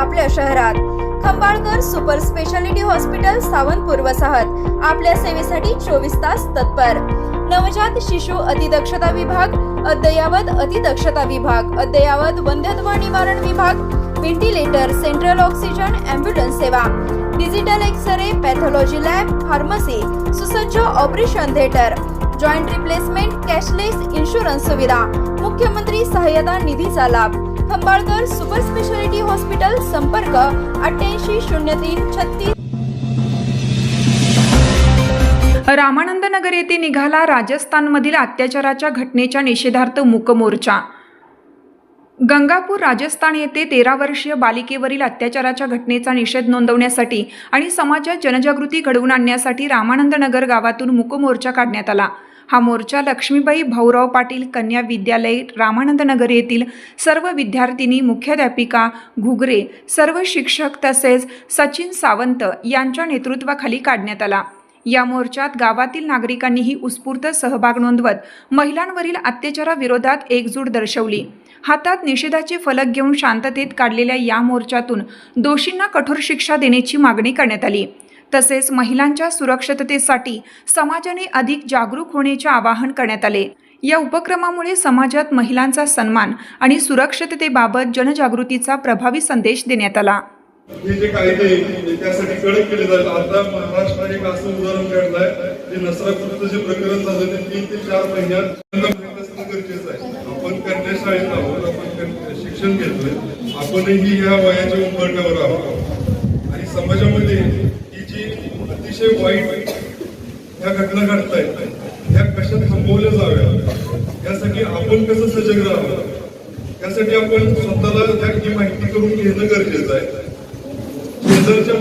आपल्या शहरात Khambalkar super speciality hospital Sawantpur वसाहत आपल्या सेवेसाठी 24 तास तत्पर। नवजात शिशु अतिदक्षता विभाग, अद्ययावत अतिदक्षता विभाग, अद्ययावत वंध्यत्व निवारण विभाग, व्हेंटिलेटर, सेंट्रल ऑक्सिजन, ॲम्ब्युलन्स सेवा, digital X-ray, pathology lab, pharmacy, सुसज्ज operation theatre, joint replacement, cashless insurance सुविधा, मुख्यमंत्री सहाय्यता निधीचा लाभ। खंबाळकर सुपर स्पेशालिटी हॉस्पिटल, संपर्क 880336। रामानंद नगर येथे निघाला राजस्थानमधील अत्याचाराच्या घटनेच्या निषेधार्थ मूक मोर्चा। गंगापूर राजस्थान येथे 13 वर्षीय बालिकेवरील अत्याचाराच्या घटनेचा निषेध नोंदवण्यासाठी आणि समाजात जनजागृती घडवून आणण्यासाठी रामानंद नगर गावातून मूक मोर्चा काढण्यात आला। हा मोर्चा लक्ष्मीबाई भाऊराव पाटील कन्या विद्यालय रामानंद नगर येथील सर्व विद्यार्थिनी, मुख्याध्यापिका, घुगरे, सर्व शिक्षक तसेच सचिन सावंत यांच्या नेतृत्वाखाली काढण्यात आला। या मोर्चात गावातील नागरिकांनीही उत्स्फूर्त सहभाग नोंदवत महिलांवरील अत्याचाराविरोधात एकजूट दर्शवली। हातात निषेधाचे फलक घेऊन शांततेत काढलेल्या या मोर्चातून दोषींना कठोर शिक्षा देण्याची मागणी करण्यात आली। तसेच महिलांच्या सुरक्षिततेसाठी समाजाने अधिक जागरूक होण्याचे आवाहन करण्यात आले। या उपक्रमामुळे समाजात महिलांचा सन्मान आणि सुरक्षिततेबाबत जनजागृतीचा प्रभावी संदेश देण्यात आला। हे जे कायदे त्यासाठी कडक केले जाईल। आता महाराष्ट्राने एक असं उदाहरण काढलंय ते नसरापूरचं जे प्रकरण झालं ते 3 ते 4 महिन्यात गरजेचं आहे। आपण कन्या शाळेत आहोत, आपण शिक्षण घेतोय, आपणही या वयाच्या उंबरठ्यावर आहोत आणि समाजामध्ये ही जी अतिशय वाईट ह्या घटना घडतायत ह्या कशा थांबवल्या जाव्यात यासाठी आपण कसं सजग राहावं यासाठी आपण स्वतःला ही माहिती करून घेणं गरजेचं आहे। शेजारच्या